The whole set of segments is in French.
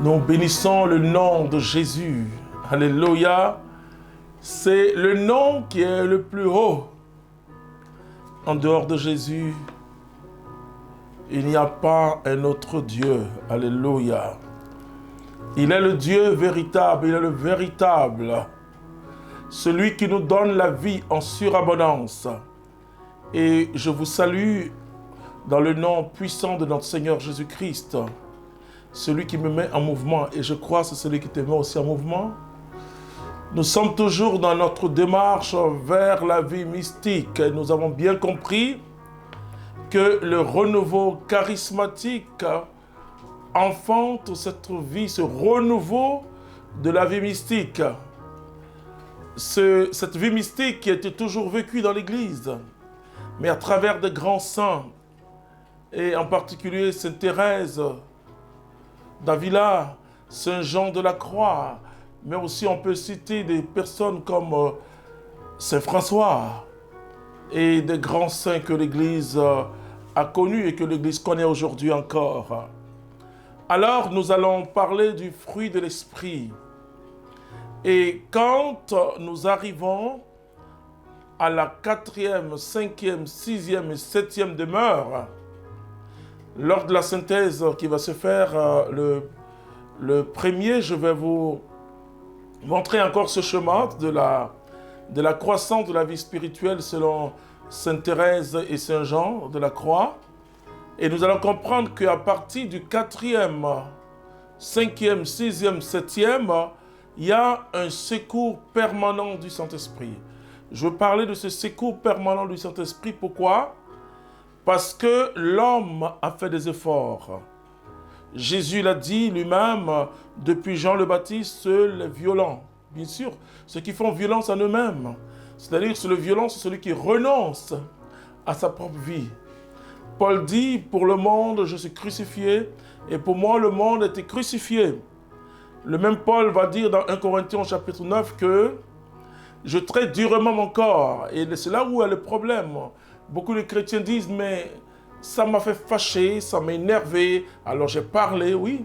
Nous bénissons le nom de Jésus. Alléluia. C'est le nom qui est le plus haut. En dehors de Jésus, il n'y a pas un autre Dieu. Alléluia. Il est le Dieu véritable, il est le véritable. Celui qui nous donne la vie en surabondance. Et je vous salue dans le nom puissant de notre Seigneur Jésus-Christ. Celui qui me met en mouvement, et je crois que c'est celui qui te met aussi en mouvement. Nous sommes toujours dans notre démarche vers la vie mystique. Et nous avons bien compris que le renouveau charismatique enfante cette vie, ce renouveau de la vie mystique. Cette vie mystique qui était toujours vécue dans l'Église, mais à travers des grands saints, et en particulier Sainte Thérèse d'Avila, Saint Jean de la Croix, mais aussi on peut citer des personnes comme Saint François et des grands saints que l'Église a connus et que l'Église connaît aujourd'hui encore. Alors nous allons parler du fruit de l'Esprit. Et quand nous arrivons à la 4e, 5e, 6e et 7e demeure, lors de la synthèse qui va se faire le premier, je vais vous montrer encore ce chemin de la croissance de la vie spirituelle selon Sainte Thérèse et Saint Jean de la Croix. Et nous allons comprendre qu'à partir du 4e, 5e, 6e, 7e, il y a un secours permanent du Saint-Esprit. Je veux parler de ce secours permanent du Saint-Esprit. Pourquoi ? Parce que l'homme a fait des efforts. Jésus l'a dit lui-même, depuis Jean le Baptiste, seuls les violents. Bien sûr, ceux qui font violence à eux-mêmes. C'est-à-dire que le violent, c'est celui qui renonce à sa propre vie. Paul dit, pour le monde, je suis crucifié, et pour moi, le monde était crucifié. Le même Paul va dire dans 1 Corinthiens chapitre 9 que je traite durement mon corps. Et c'est là où est le problème. Beaucoup de chrétiens disent, mais ça m'a fait fâcher, ça m'a énervé, alors j'ai parlé, oui.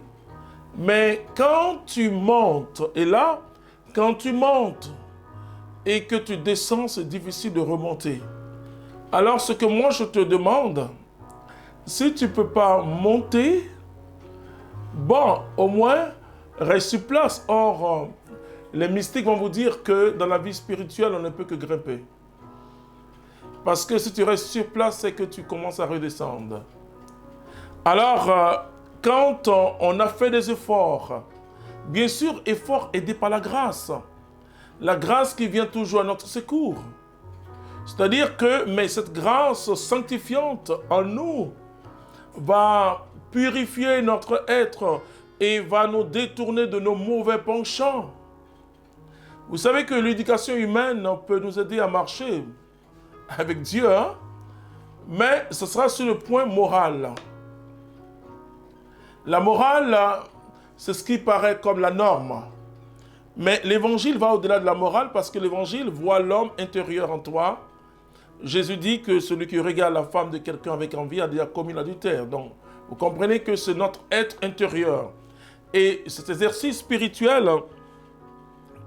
Mais quand tu montes, et là, quand tu montes et que tu descends, c'est difficile de remonter. Alors ce que moi je te demande, si tu ne peux pas monter, bon, au moins, reste sur place. Or, les mystiques vont vous dire que dans la vie spirituelle, on ne peut que grimper. Parce que si tu restes sur place, c'est que tu commences à redescendre. Alors, quand on a fait des efforts, bien sûr, efforts aidés par la grâce qui vient toujours à notre secours. C'est-à-dire que, mais cette grâce sanctifiante en nous va purifier notre être et va nous détourner de nos mauvais penchants. Vous savez que l'éducation humaine peut nous aider à marcher avec Dieu, hein? Mais ce sera sur le point moral. La morale, c'est ce qui paraît comme la norme. Mais l'évangile va au-delà de la morale parce que l'évangile voit l'homme intérieur en toi. Jésus dit que celui qui regarde la femme de quelqu'un avec envie a déjà commis l'adultère. Donc, vous comprenez que c'est notre être intérieur. Et cet exercice spirituel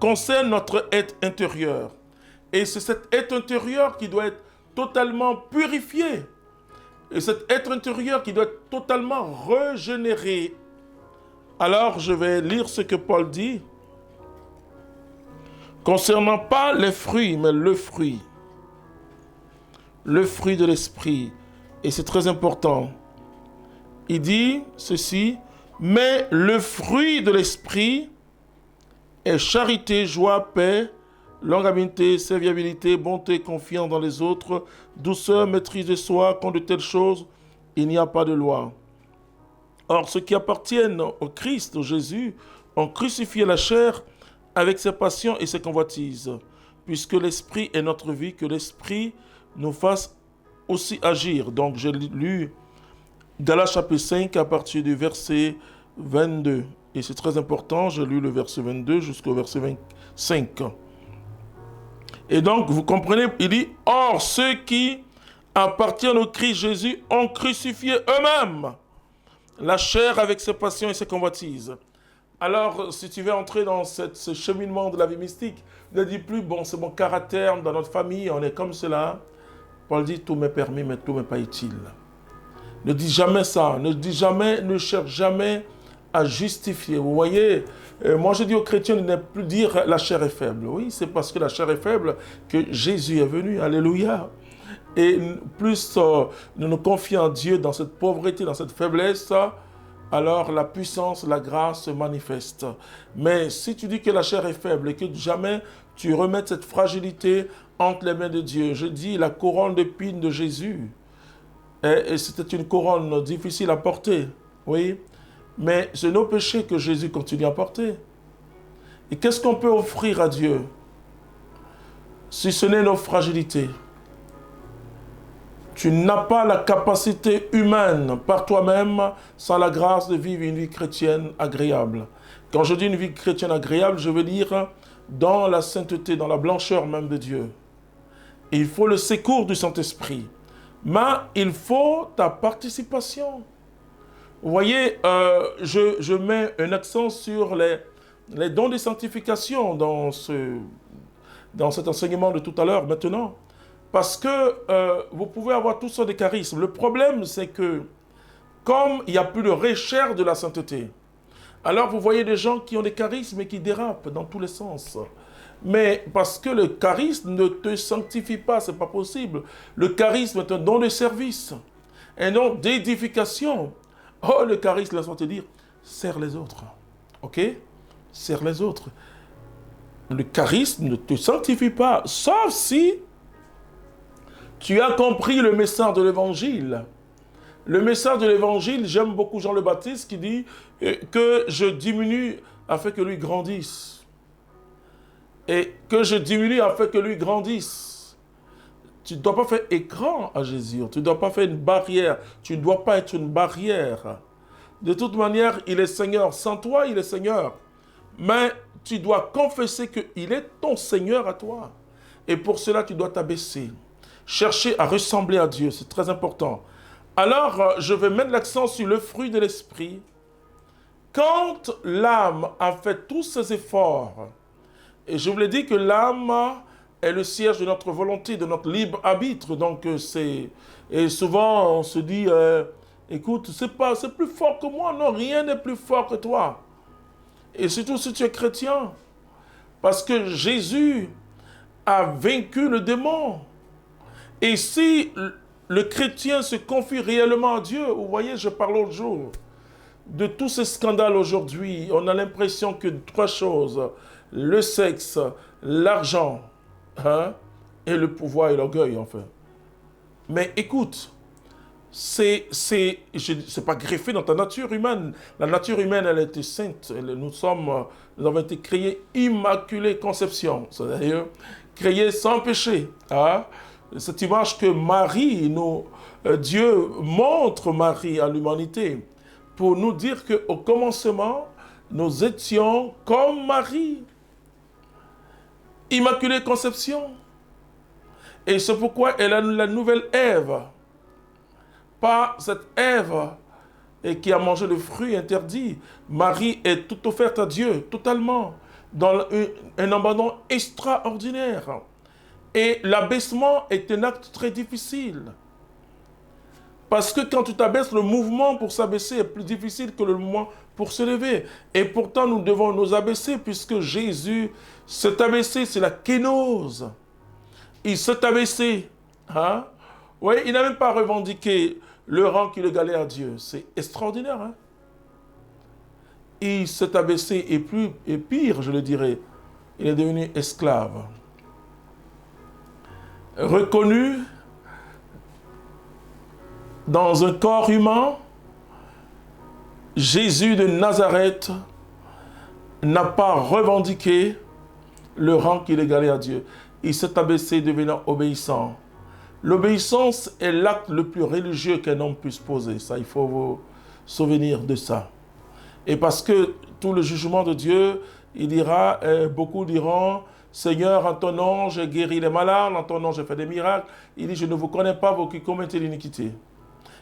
concerne notre être intérieur. Et c'est cet être intérieur qui doit être totalement purifié. Et cet être intérieur qui doit être totalement régénéré. Alors, je vais lire ce que Paul dit. Concernant pas les fruits, mais le fruit. Le fruit de l'esprit. Et c'est très important. Il dit ceci. Mais le fruit de l'esprit est charité, joie, paix, longanimité, serviabilité, bonté, confiance dans les autres, douceur, maîtrise de soi. Contre de telles choses, il n'y a pas de loi. Or, ceux qui appartiennent au Christ, au Jésus, ont crucifié la chair avec ses passions et ses convoitises. Puisque l'esprit est notre vie, que l'esprit nous fasse aussi agir. Donc, j'ai lu Galates chapitre 5 à partir du verset 22. Et c'est très important, j'ai lu le verset 22 jusqu'au verset 25. Et donc, vous comprenez, il dit, « Or, ceux qui appartiennent au Christ Jésus ont crucifié eux-mêmes la chair avec ses passions et ses convoitises. Alors, si tu veux entrer dans ce cheminement de la vie mystique, ne dis plus, bon, c'est mon caractère, dans notre famille, on est comme cela. Paul dit, tout m'est permis, mais tout m'est pas utile. Ne dis jamais ça, ne dis jamais, ne cherche jamais à justifier. Vous voyez, moi je dis aux chrétiens de ne plus dire la chair est faible. Oui, c'est parce que la chair est faible que Jésus est venu. Alléluia. Et plus nous nous confions en Dieu dans cette pauvreté, dans cette faiblesse, alors la puissance, la grâce se manifeste. Mais si tu dis que la chair est faible et que jamais tu remets cette fragilité entre les mains de Dieu, je dis la couronne d'épines de Jésus, et c'était une couronne difficile à porter, oui, mais c'est nos péchés que Jésus continue à porter. Et qu'est-ce qu'on peut offrir à Dieu si ce n'est nos fragilités? Tu n'as pas la capacité humaine par toi-même, sans la grâce, de vivre une vie chrétienne agréable. Quand je dis une vie chrétienne agréable, je veux dire dans la sainteté, dans la blancheur même de Dieu. Et il faut le secours du Saint-Esprit. Mais il faut ta participation. Vous voyez, je mets un accent sur les dons de sanctification dans cet enseignement de tout à l'heure, maintenant. Parce que vous pouvez avoir toutes sortes de charismes. Le problème, c'est que comme il n'y a plus de recherche de la sainteté, alors vous voyez des gens qui ont des charismes et qui dérapent dans tous les sens. Mais parce que le charisme ne te sanctifie pas, ce n'est pas possible. Le charisme est un don de service, un don d'édification. Oh, le charisme, laisse-moi te dire, sers les autres. Ok? Sers les autres. Le charisme ne te sanctifie pas, sauf si tu as compris le message de l'Évangile. Le message de l'Évangile, j'aime beaucoup Jean le Baptiste qui dit que je diminue afin que lui grandisse. Et que je diminue afin que lui grandisse. Tu ne dois pas faire écran à Jésus, tu ne dois pas faire une barrière, tu ne dois pas être une barrière. De toute manière, il est Seigneur. Sans toi, il est Seigneur. Mais tu dois confesser qu'il est ton Seigneur à toi. Et pour cela, tu dois t'abaisser. Chercher à ressembler à Dieu, c'est très important. Alors, je vais mettre l'accent sur le fruit de l'esprit. Quand l'âme a fait tous ses efforts, et je vous l'ai dit que l'âme est le siège de notre volonté, de notre libre arbitre. Donc, et souvent, on se dit, écoute, c'est plus fort que moi. Non, rien n'est plus fort que toi. Et surtout si tu es chrétien. Parce que Jésus a vaincu le démon. Et si le chrétien se confie réellement à Dieu, vous voyez, je parle l'autre jour, de tous ces scandales aujourd'hui, on a l'impression que trois choses, le sexe, l'argent, et le pouvoir et l'orgueil, enfin. Mais écoute, c'est pas greffé dans ta nature humaine. La nature humaine, elle était sainte. Nous avons été créés immaculée conception, c'est-à-dire créés sans péché. Cette image que Marie, Dieu montre Marie à l'humanité pour nous dire qu'au commencement, nous étions comme Marie. Immaculée conception. Et c'est pourquoi elle a la nouvelle Ève. Pas cette Ève qui a mangé le fruit interdit. Marie est toute offerte à Dieu, totalement, dans un abandon extraordinaire. Et l'abaissement est un acte très difficile. Parce que quand tu t'abaisses, le mouvement pour s'abaisser est plus difficile que le mouvement pour se lever. Et pourtant, nous devons nous abaisser puisque Jésus s'est abaissé, c'est la kénose. Il s'est abaissé. Oui, il n'a même pas revendiqué le rang qui le galait à Dieu. C'est extraordinaire. Il s'est abaissé et pire, je le dirais, il est devenu esclave. Reconnu dans un corps humain, Jésus de Nazareth n'a pas revendiqué le rang qu'il égalait à Dieu. Il s'est abaissé devenant obéissant. L'obéissance est l'acte le plus religieux qu'un homme puisse poser. Ça, il faut vous souvenir de ça. Et parce que tout le jugement de Dieu, il dira, beaucoup diront, Seigneur, en ton nom, j'ai guéri les malades, en ton nom, j'ai fait des miracles. Il dit, je ne vous connais pas, vous qui commettez l'iniquité.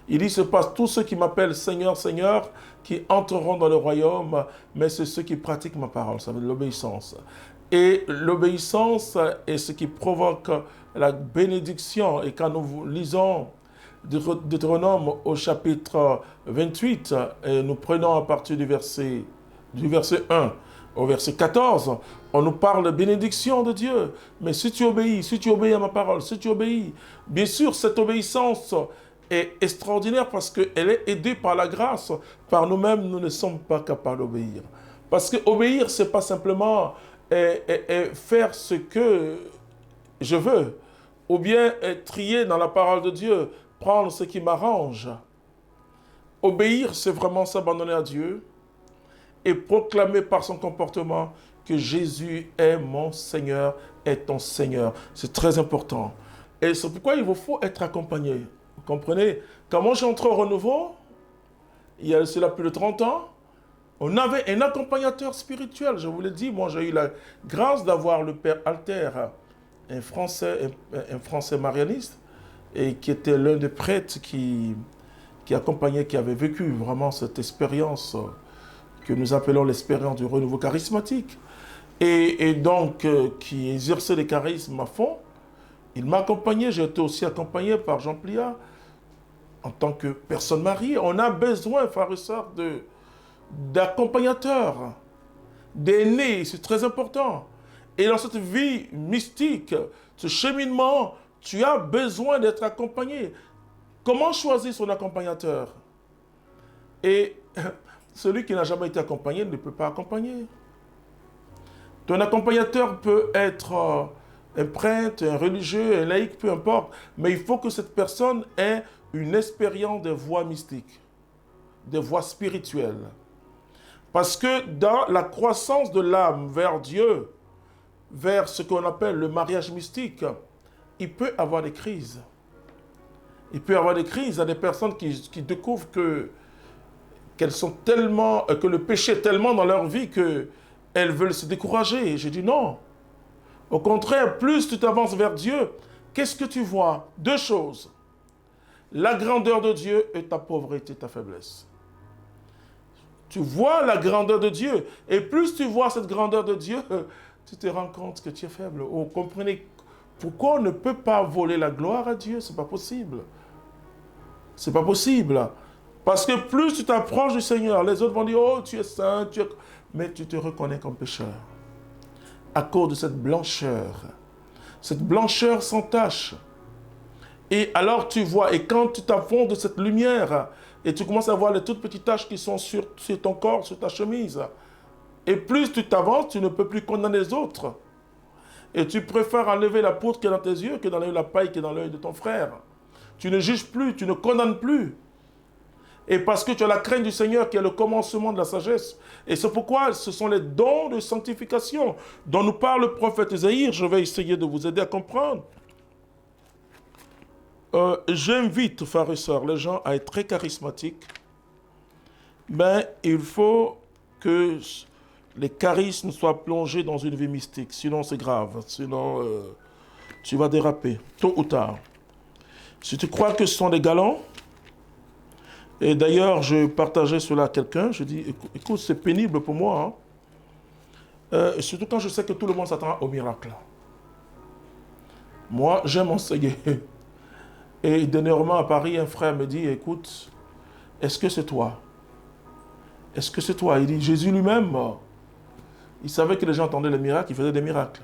Il dit, c'est pas tous ceux qui m'appellent Seigneur, Seigneur, qui entreront dans le royaume, mais c'est ceux qui pratiquent ma parole. Ça veut dire l'obéissance. Et l'obéissance est ce qui provoque la bénédiction. Et quand nous lisons Deutéronome au chapitre 28, et nous prenons à partir du verset 1 au verset 14, on nous parle de bénédiction de Dieu. Mais si tu obéis à ma parole, si tu obéis, bien sûr, cette obéissance est extraordinaire parce qu'elle est aidée par la grâce. Par nous-mêmes, nous ne sommes pas capables d'obéir. Parce que obéir, ce n'est pas simplement faire ce que je veux, ou bien trier dans la parole de Dieu, prendre ce qui m'arrange. Obéir, c'est vraiment s'abandonner à Dieu et proclamer par son comportement que Jésus est mon Seigneur, est ton Seigneur. C'est très important. Et c'est pourquoi il vous faut être accompagné. Vous comprenez? Quand moi j'entre au renouveau, il y a cela plus de 30 ans, on avait un accompagnateur spirituel. Je vous l'ai dit, moi j'ai eu la grâce d'avoir le père Alter, un Français marianiste, et qui était l'un des prêtres qui accompagnait, qui avait vécu vraiment cette expérience que nous appelons l'expérience du renouveau charismatique, et donc qui exerçait les charismes à fond. Il m'a accompagné, j'ai été aussi accompagné par Jean Plia, en tant que personne mariée. On a besoin, frères et sœurs, d'accompagnateurs, d'aînés, c'est très important. Et dans cette vie mystique, ce cheminement, tu as besoin d'être accompagné. Comment choisir son accompagnateur? Et celui qui n'a jamais été accompagné ne peut pas accompagner. Ton accompagnateur peut être un prêtre, un religieux, un laïc, peu importe. Mais il faut que cette personne ait une expérience des voies mystiques, des voies spirituelles. Parce que dans la croissance de l'âme vers Dieu, vers ce qu'on appelle le mariage mystique, il peut y avoir des crises. Il peut y avoir des crises. Il y a des personnes qui découvrent qu'elles sont tellement, que le péché est tellement dans leur vie qu'elles veulent se décourager. J'ai dit non. Au contraire, plus tu t'avances vers Dieu, qu'est-ce que tu vois? Deux choses. La grandeur de Dieu et ta pauvreté, ta faiblesse. Tu vois la grandeur de Dieu. Et plus tu vois cette grandeur de Dieu, tu te rends compte que tu es faible. Vous comprenez pourquoi on ne peut pas voler la gloire à Dieu? Ce n'est pas possible. Ce n'est pas possible. Parce que plus tu t'approches du Seigneur, les autres vont dire, oh, tu es saint, mais tu te reconnais comme pécheur. À cause de cette blancheur sans tache. Et alors tu vois, et quand tu t'affonds de cette lumière, et tu commences à voir les toutes petites taches qui sont sur ton corps, sur ta chemise, et plus tu t'avances, tu ne peux plus condamner les autres. Et tu préfères enlever la poudre qui est dans tes yeux que d'enlever la paille qui est dans l'œil de ton frère. Tu ne juges plus, tu ne condamnes plus. Et parce que tu as la crainte du Seigneur qui est le commencement de la sagesse. Et c'est pourquoi ce sont les dons de sanctification dont nous parle le prophète Isaïe. Je vais essayer de vous aider à comprendre. J'invite, frères et sœurs, les gens à être très charismatiques. Mais il faut que les charismes soient plongés dans une vie mystique. Sinon, c'est grave. Sinon, tu vas déraper, tôt ou tard. Si tu crois que ce sont des galants, et d'ailleurs, je partageais cela à quelqu'un, je dis, écoute, c'est pénible pour moi, hein. Surtout quand je sais que tout le monde s'attend au miracle. Moi, j'aime enseigner. Et dernièrement, à Paris, un frère me dit, écoute, est-ce que c'est toi? Est-ce que c'est toi? Il dit, Jésus lui-même, il savait que les gens entendaient les miracles, il faisait des miracles.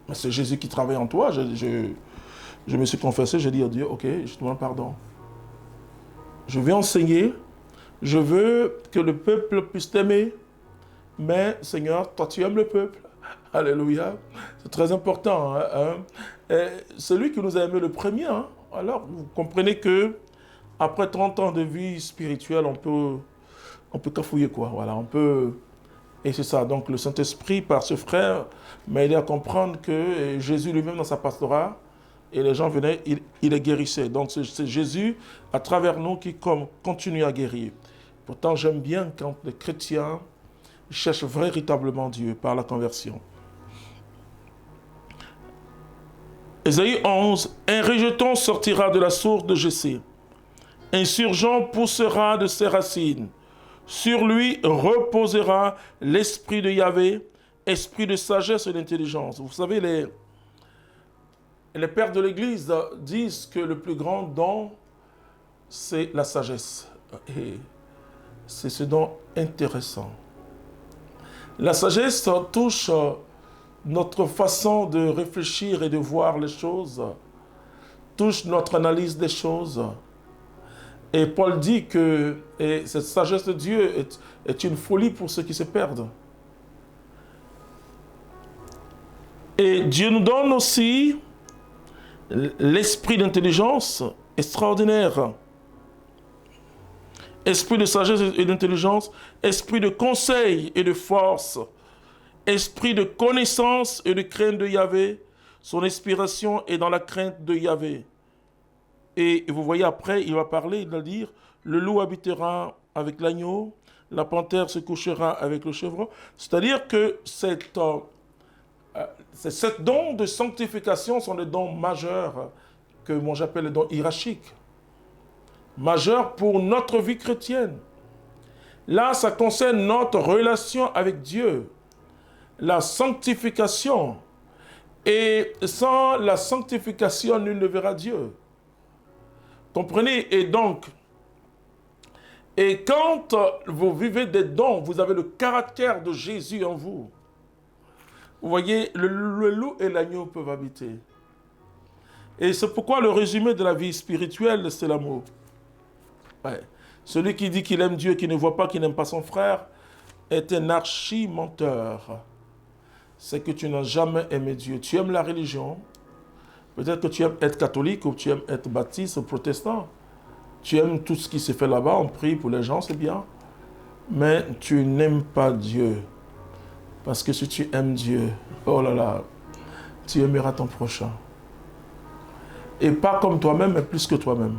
Mais c'est Jésus qui travaille en toi. Je me suis confessé, j'ai dit à Dieu, ok, je te demande pardon. Je vais enseigner, je veux que le peuple puisse t'aimer, mais Seigneur, toi tu aimes le peuple. Alléluia. C'est très important. Celui qui nous a aimés le premier, hein. Alors vous comprenez que après 30 ans de vie spirituelle, on peut cafouiller quoi. Voilà, on peut. Et c'est ça. Donc le Saint-Esprit, par ce frère, m'a aidé à comprendre que Jésus lui-même dans sa pastorat, et les gens venaient, il les guérissait. Donc c'est Jésus, à travers nous, qui continue à guérir. Pourtant, j'aime bien quand les chrétiens cherchent véritablement Dieu par la conversion. Ésaïe 11, un rejeton sortira de la source de Jessé. insurgent poussera de ses racines. Sur lui reposera l'esprit de Yahvé, esprit de sagesse et d'intelligence. Vous savez, les pères de l'Église disent que le plus grand don, c'est la sagesse. Et c'est ce don intéressant. La sagesse touche notre façon de réfléchir et de voir les choses, touche notre analyse des choses. Et Paul dit que cette sagesse de Dieu est une folie pour ceux qui se perdent. Et Dieu nous donne aussi l'esprit d'intelligence extraordinaire. Esprit de sagesse et d'intelligence, esprit de conseil et de force, esprit de connaissance et de crainte de Yahvé. Son inspiration est dans la crainte de Yahvé. Et vous voyez après, il va parler, il va dire, le loup habitera avec l'agneau, la panthère se couchera avec le chevreau. C'est-à-dire que ces dons de sanctification sont des dons majeurs que moi j'appelle les dons hiérarchiques. Majeurs pour notre vie chrétienne. Là, ça concerne notre relation avec Dieu, la sanctification. Et sans la sanctification, nul ne verra Dieu. Comprenez? Et donc, quand vous vivez des dons, vous avez le caractère de Jésus en vous. Vous voyez, le loup et l'agneau peuvent habiter. Et c'est pourquoi le résumé de la vie spirituelle, c'est l'amour. Ouais. Celui qui dit qu'il aime Dieu et qui ne voit pas qu'il n'aime pas son frère est un archi-menteur. C'est que tu n'as jamais aimé Dieu. Tu aimes la religion. Peut-être que tu aimes être catholique ou tu aimes être baptiste ou protestant. Tu aimes tout ce qui se fait là-bas. On prie pour les gens, c'est bien. Mais tu n'aimes pas Dieu. Parce que si tu aimes Dieu, oh là là, tu aimeras ton prochain. Et pas comme toi-même, mais plus que toi-même.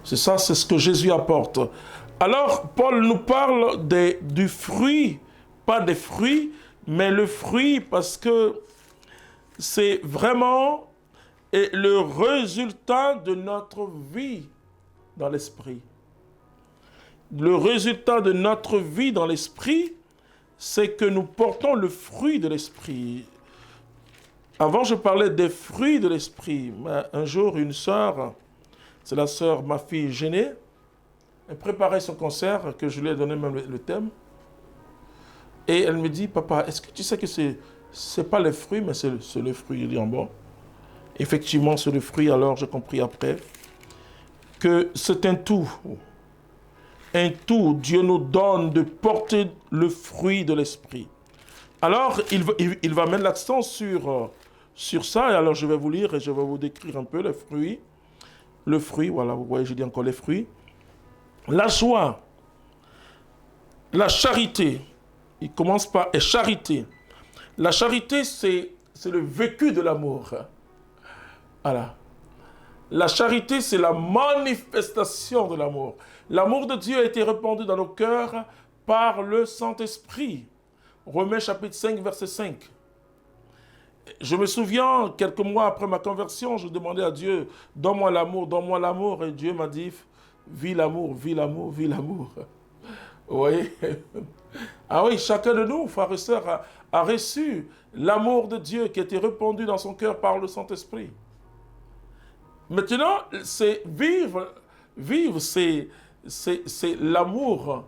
C'est ça, c'est ce que Jésus apporte. Alors, Paul nous parle du fruit, pas des fruits, mais le fruit parce que c'est vraiment le résultat de notre vie dans l'esprit. Le résultat de notre vie dans l'esprit, c'est que nous portons le fruit de l'esprit. Avant, je parlais des fruits de l'esprit. Un jour, une sœur, c'est la sœur, ma fille Géné, elle préparait son concert, que je lui ai donné même le thème. Et elle me dit, papa, est-ce que tu sais que c'est pas le fruit, mais c'est le fruit. Je dis, bon. Effectivement, c'est le fruit, alors j'ai compris après que c'est un tout. Un tout, Dieu nous donne de porter le fruit de l'esprit. Alors, il va mettre l'accent sur ça, et alors je vais vous lire et je vais vous décrire un peu les fruits. Le fruit, voilà, vous voyez, je dis encore les fruits. La joie, la charité, il commence par charité. La charité, c'est le vécu de l'amour. Voilà. La charité, c'est la manifestation de l'amour. L'amour de Dieu a été répandu dans nos cœurs par le Saint-Esprit. Romains chapitre 5, verset 5. Je me souviens, quelques mois après ma conversion, je demandais à Dieu, donne-moi l'amour, donne-moi l'amour. Et Dieu m'a dit, vis l'amour, vis l'amour, vis l'amour. Vous voyez? Ah oui, chacun de nous, frères et sœurs, a reçu l'amour de Dieu qui a été répandu dans son cœur par le Saint-Esprit. Maintenant, c'est vivre, c'est l'amour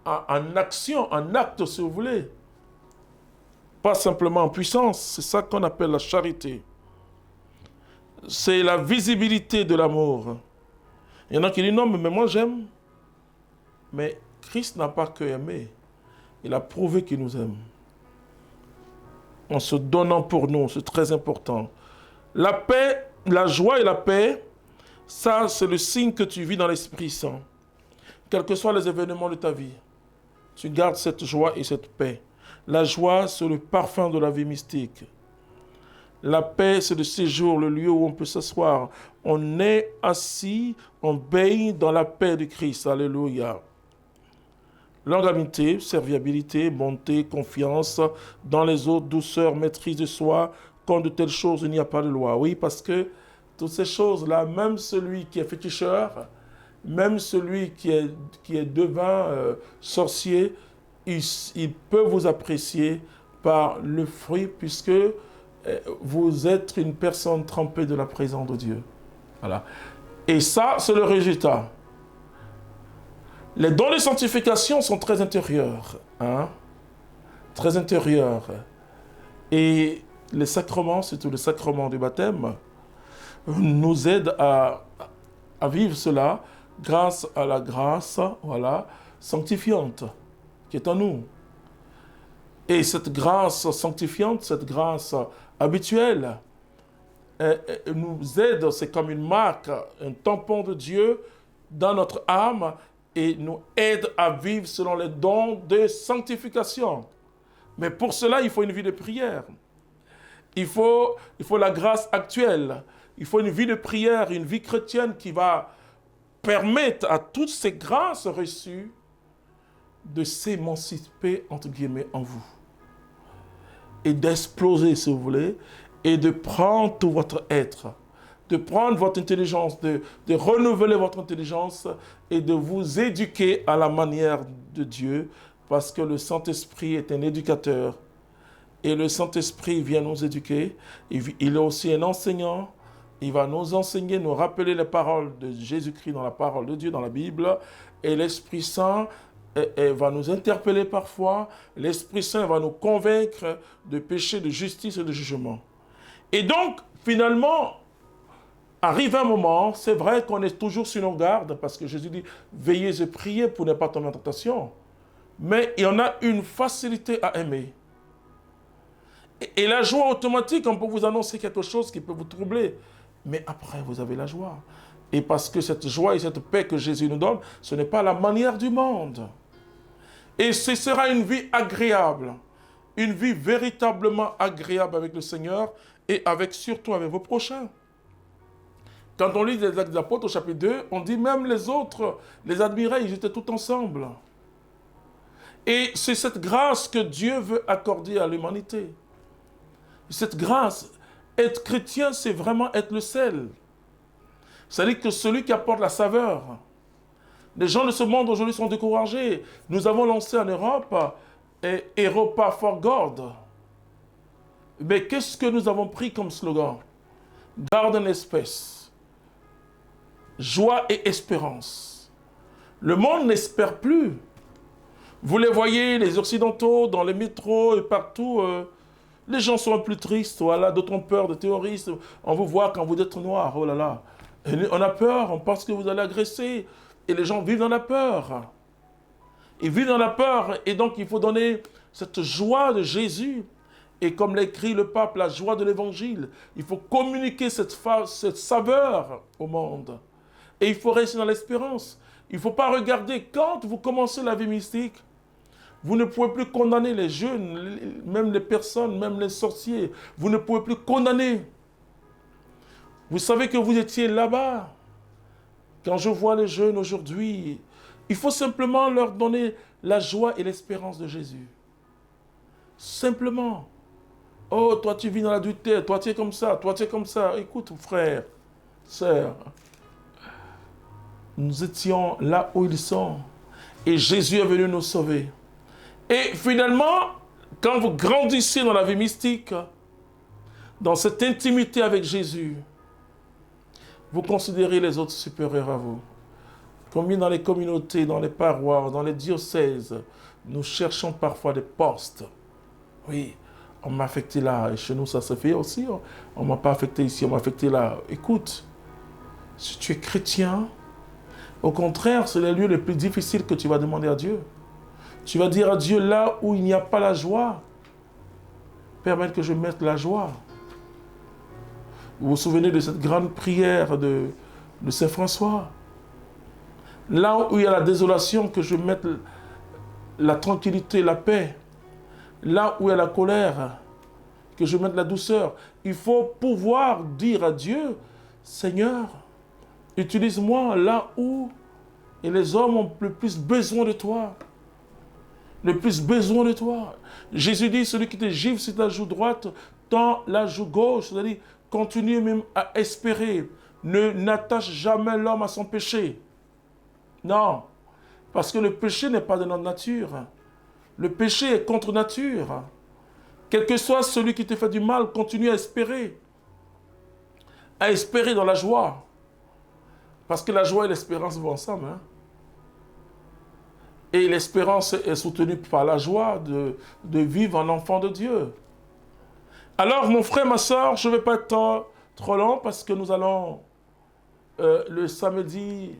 en action, en acte, si vous voulez. Pas simplement en puissance, c'est ça qu'on appelle la charité. C'est la visibilité de l'amour. Il y en a qui disent, non, mais moi j'aime. Mais Christ n'a pas que aimé. Il a prouvé qu'il nous aime. En se donnant pour nous, c'est très important. La paix, la joie et la paix, ça c'est le signe que tu vis dans l'Esprit Saint. Quels que soient les événements de ta vie, tu gardes cette joie et cette paix. La joie, c'est le parfum de la vie mystique. La paix, c'est le séjour, le lieu où on peut s'asseoir. On est assis, on baigne dans la paix de Christ. Alléluia. Longanimité, serviabilité, bonté, confiance dans les autres, douceur, maîtrise de soi. Contre de telles choses, il n'y a pas de loi. Oui, parce que toutes ces choses-là, même celui qui est féticheur, même celui qui est devin, sorcier, il peut vous apprécier par le fruit, puisque vous êtes une personne trempée de la présence de Dieu. Voilà. Et ça, c'est le résultat. Les dons de sanctification sont très intérieurs. Hein? Très intérieurs. Et les sacrements, surtout le sacrement du baptême, nous aident à vivre cela grâce à la grâce, voilà, sanctifiante qui est en nous. Et cette grâce sanctifiante, cette grâce habituelle, nous aide, c'est comme une marque, un tampon de Dieu dans notre âme et nous aide à vivre selon les dons de sanctification. Mais pour cela, il faut une vie de prière. Il faut la grâce actuelle. Il faut une vie de prière, une vie chrétienne qui va permettre à toutes ces grâces reçues de s'émanciper, entre guillemets, en vous. Et d'exploser, si vous voulez, et de prendre tout votre être, de prendre votre intelligence, de renouveler votre intelligence et de vous éduquer à la manière de Dieu, parce que le Saint-Esprit est un éducateur. Et le Saint-Esprit vient nous éduquer. Il est aussi un enseignant. Il va nous enseigner, nous rappeler les paroles de Jésus-Christ dans la parole de Dieu, dans la Bible. Et l'Esprit Saint va nous interpeller parfois. L'Esprit Saint va nous convaincre de péché, de justice et de jugement. Et donc, finalement, arrive un moment, c'est vrai qu'on est toujours sur nos gardes, parce que Jésus dit, veillez et priez pour ne pas tomber en tentation. Mais il y en a une facilité à aimer. Et la joie automatique, on peut vous annoncer quelque chose qui peut vous troubler. Mais après, vous avez la joie. Et parce que cette joie et cette paix que Jésus nous donne, ce n'est pas la manière du monde. Et ce sera une vie agréable. Une vie véritablement agréable avec le Seigneur et surtout avec vos prochains. Quand on lit les Actes des Apôtres au chapitre 2, on dit même les autres les admiraient, ils étaient tous ensemble. Et c'est cette grâce que Dieu veut accorder à l'humanité. Cette grâce, être chrétien, c'est vraiment être le sel. C'est-à-dire que celui qui apporte la saveur. Les gens de ce monde aujourd'hui sont découragés. Nous avons lancé en Europe Europa for God. Mais qu'est-ce que nous avons pris comme slogan? Garde en espèce. Joie et espérance. Le monde n'espère plus. Vous les voyez, les Occidentaux, dans les métros et partout, les gens sont plus tristes, voilà, d'autres ont peur de terroristes. On vous voit quand vous êtes noir, oh là là. Et on a peur, on pense que vous allez agresser. Et les gens vivent dans la peur. Ils vivent dans la peur, et donc il faut donner cette joie de Jésus. Et comme l'écrit le pape, la joie de l'évangile. Il faut communiquer cette saveur au monde. Et il faut rester dans l'espérance. Il ne faut pas regarder, quand vous commencez la vie mystique, vous ne pouvez plus condamner les jeunes, même les personnes, même les sorciers. Vous ne pouvez plus condamner. Vous savez que vous étiez là-bas. Quand je vois les jeunes aujourd'hui, il faut simplement leur donner la joie et l'espérance de Jésus. Simplement. Oh, toi tu vis dans l'adultère, toi tu es comme ça, toi tu es comme ça. Écoute, frère, sœur, nous étions là où ils sont. Et Jésus est venu nous sauver. Et finalement, quand vous grandissez dans la vie mystique, dans cette intimité avec Jésus, vous considérez les autres supérieurs à vous. Combien dans les communautés, dans les paroisses, dans les diocèses, nous cherchons parfois des postes. Oui, on m'a affecté là, et chez nous ça se fait aussi. On ne m'a pas affecté ici, on m'a affecté là. Écoute, si tu es chrétien, au contraire, c'est le lieu le plus difficile que tu vas demander à Dieu. Tu vas dire à Dieu, là où il n'y a pas la joie, permettre que je mette la joie. Vous vous souvenez de cette grande prière de Saint François? Là où il y a la désolation, que je mette la tranquillité, la paix. Là où il y a la colère, que je mette la douceur. Il faut pouvoir dire à Dieu, Seigneur, utilise-moi là où et les hommes ont le plus besoin de toi. Le plus besoin de toi. Jésus dit, celui qui te gifle sur ta joue droite, tend la joue gauche. C'est-à-dire, continue même à espérer. N'attache jamais l'homme à son péché. Non, parce que le péché n'est pas de notre nature. Le péché est contre nature. Quel que soit celui qui te fait du mal, continue à espérer dans la joie. Parce que la joie et l'espérance vont ensemble. Hein? Et l'espérance est soutenue par la joie de vivre en enfant de Dieu. Alors, mon frère, ma soeur, je ne vais pas être trop long parce que nous allons, le samedi,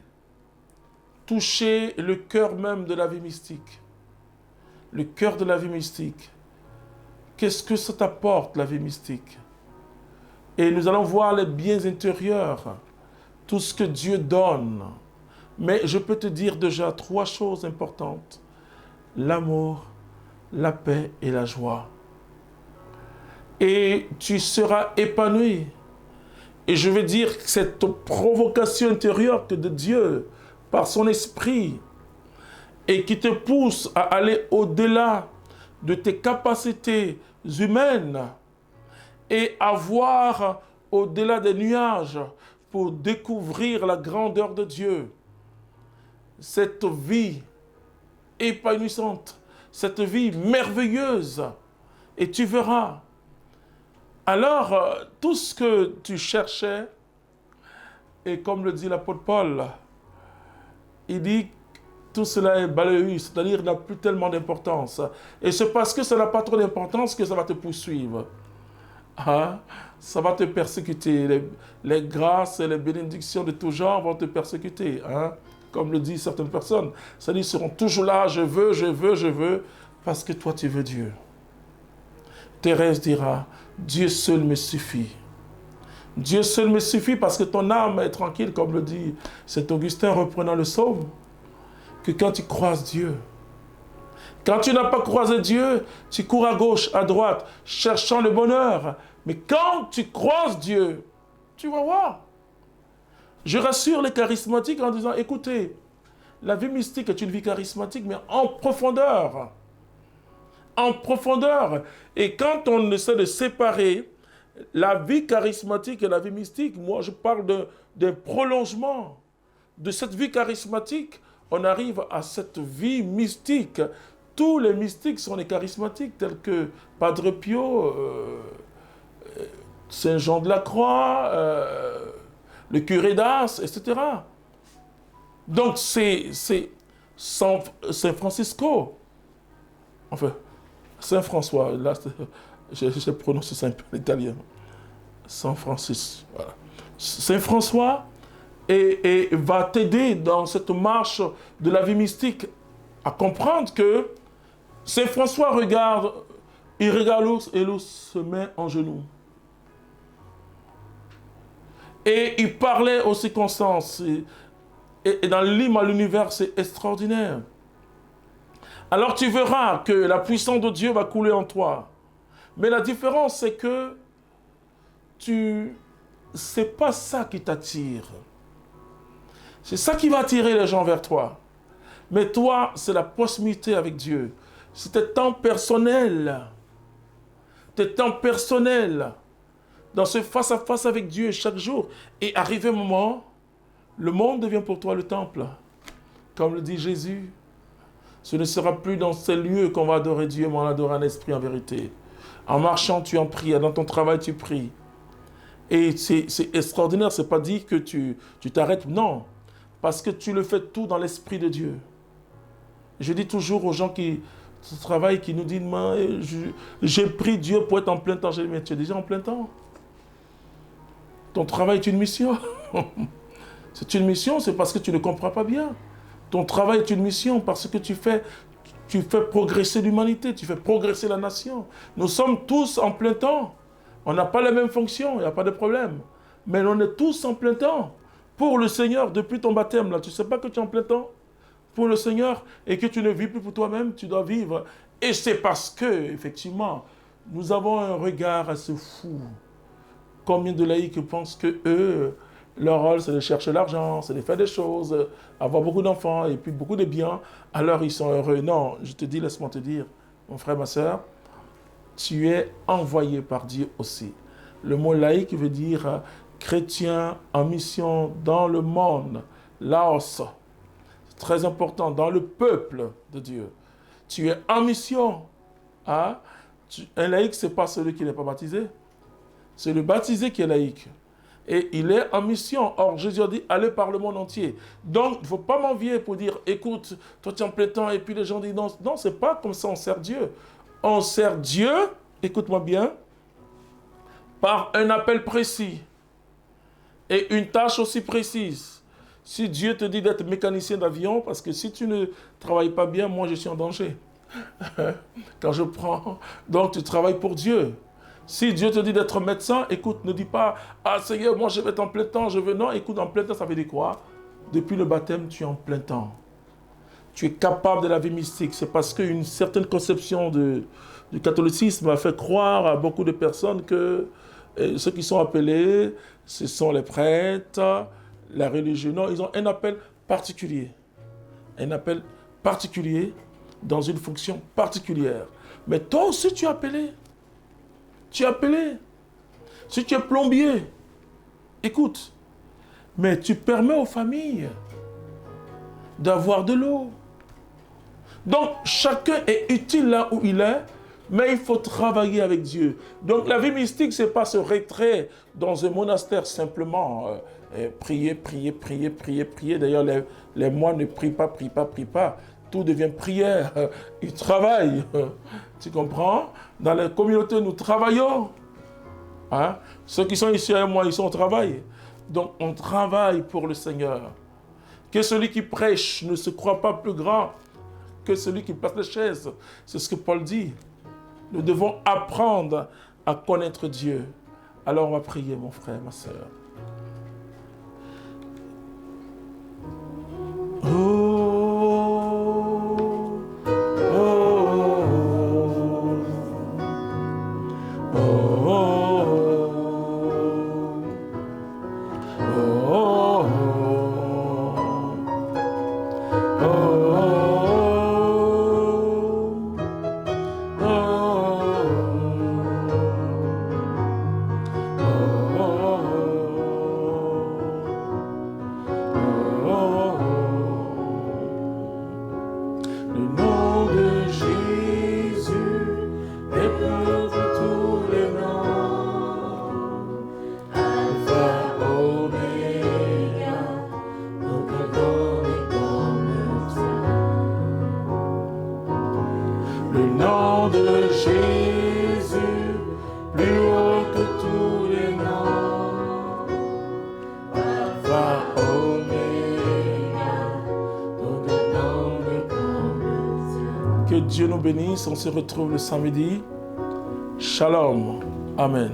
toucher le cœur même de la vie mystique. Le cœur de la vie mystique. Qu'est-ce que ça t'apporte, la vie mystique? Et nous allons voir les biens intérieurs, tout ce que Dieu donne. Mais je peux te dire déjà 3 choses importantes. L'amour, la paix et la joie. Et tu seras épanoui. Et je veux dire que cette provocation intérieure de Dieu, par son esprit, et qui te pousse à aller au-delà de tes capacités humaines et à voir au-delà des nuages pour découvrir la grandeur de Dieu. Cette vie épanouissante, cette vie merveilleuse, et tu verras. Alors, tout ce que tu cherchais, et comme le dit l'apôtre Paul, il dit tout cela est balayé, c'est-à-dire qu'il n'a plus tellement d'importance. Et c'est parce que ça n'a pas trop d'importance que ça va te poursuivre. Hein? Ça va te persécuter. Les grâces et les bénédictions de tout genre vont te persécuter. Hein? Comme le disent certaines personnes. C'est-à-dire ils seront toujours là, je veux, parce que toi tu veux Dieu. Thérèse dira, Dieu seul me suffit. Dieu seul me suffit parce que ton âme est tranquille, comme le dit saint Augustin reprenant le psaume. Que quand tu croises Dieu, quand tu n'as pas croisé Dieu, tu cours à gauche, à droite, cherchant le bonheur. Mais quand tu croises Dieu, tu vas voir. Je rassure les charismatiques en disant, écoutez, la vie mystique est une vie charismatique, mais en profondeur. En profondeur. Et quand on essaie de séparer la vie charismatique et la vie mystique, moi je parle d'un prolongement de cette vie charismatique. On arrive à cette vie mystique. Tous les mystiques sont des charismatiques, tels que Padre Pio, Saint Jean de la Croix, le curé d'Ars, etc. Donc c'est Saint Francisco, enfin, Saint François, là je prononce ça un peu en italien, Saint Francis, voilà. Saint François et va t'aider dans cette marche de la vie mystique à comprendre que Saint François regarde, il regarde l'ours et l'ours se met en genoux. Et il parlait aux circonstances. Et dans l'hymne à l'univers, c'est extraordinaire. Alors tu verras que la puissance de Dieu va couler en toi. Mais la différence, c'est que c'est pas ça qui t'attire. C'est ça qui va attirer les gens vers toi. Mais toi, c'est la proximité avec Dieu. C'est tes temps personnels. Tes temps personnels. Dans ce face-à-face avec Dieu chaque jour. Et arrivé un moment, le monde devient pour toi le temple. Comme le dit Jésus. Ce ne sera plus dans ces lieux qu'on va adorer Dieu, mais on adore en esprit, en vérité. En marchant, tu en pries. Dans ton travail, tu pries. Et c'est extraordinaire. Ce n'est pas dit que tu t'arrêtes. Non. Parce que tu le fais tout dans l'esprit de Dieu. Je dis toujours aux gens qui travaillent, qui nous disent, j'ai pris Dieu pour être en plein temps. Je dis, mais tu es déjà en plein temps. Ton travail est une mission. C'est une mission, c'est parce que tu ne comprends pas bien. Ton travail est une mission parce que tu fais progresser l'humanité, tu fais progresser la nation. Nous sommes tous en plein temps. On n'a pas les mêmes fonctions, il n'y a pas de problème. Mais on est tous en plein temps. Pour le Seigneur, depuis ton baptême, là, tu ne sais pas que tu es en plein temps pour le Seigneur et que tu ne vis plus pour toi-même, tu dois vivre. Et c'est parce que, effectivement, nous avons un regard assez fou. Combien de laïcs pensent que eux, leur rôle, c'est de chercher l'argent, c'est de faire des choses, avoir beaucoup d'enfants et puis beaucoup de biens, alors ils sont heureux. Non, je te dis, laisse-moi te dire, mon frère, ma soeur, tu es envoyé par Dieu aussi. Le mot laïque veut dire chrétien en mission dans le monde, Laos. C'est très important dans le peuple de Dieu. Tu es en mission. Hein? Un laïc, ce n'est pas celui qui n'est pas baptisé. C'est le baptisé qui est laïque. Et il est en mission. Or, Jésus a dit, allez par le monde entier. Donc, il ne faut pas m'envier pour dire, écoute, toi tu es en plein temps, et puis les gens disent, non, non, ce n'est pas comme ça on sert Dieu. On sert Dieu, écoute-moi bien, par un appel précis et une tâche aussi précise. Si Dieu te dit d'être mécanicien d'avion, parce que si tu ne travailles pas bien, moi je suis en danger. Quand je prends, donc tu travailles pour Dieu. Si Dieu te dit d'être médecin, écoute, ne dis pas, ah Seigneur, moi je vais être en plein temps, je veux. Non, écoute, en plein temps, ça veut dire quoi? Depuis le baptême, tu es en plein temps. Tu es capable de la vie mystique. C'est parce qu'une certaine conception du catholicisme a fait croire à beaucoup de personnes que ceux qui sont appelés, ce sont les prêtres, la religion. Non, ils ont un appel particulier. Un appel particulier dans une fonction particulière. Mais toi aussi, tu es appelé. Tu es appelé. Si tu es plombier, écoute, mais tu permets aux familles d'avoir de l'eau. Donc, chacun est utile là où il est, mais il faut travailler avec Dieu. Donc, la vie mystique, ce n'est pas se retrait dans un monastère simplement. Prier, prier, prier, prier, prier. D'ailleurs, les moines ne prient pas, prient pas, prient pas. Tout devient prière. Ils travaillent. Tu comprends? Dans les communautés, nous travaillons. Hein? Ceux qui sont ici avec moi, ils sont au travail. Donc, on travaille pour le Seigneur. Que celui qui prêche ne se croit pas plus grand que celui qui place les chaises. C'est ce que Paul dit. Nous devons apprendre à connaître Dieu. Alors, on va prier, mon frère, ma sœur. Que Dieu nous bénisse. On se retrouve le samedi. Shalom. Amen.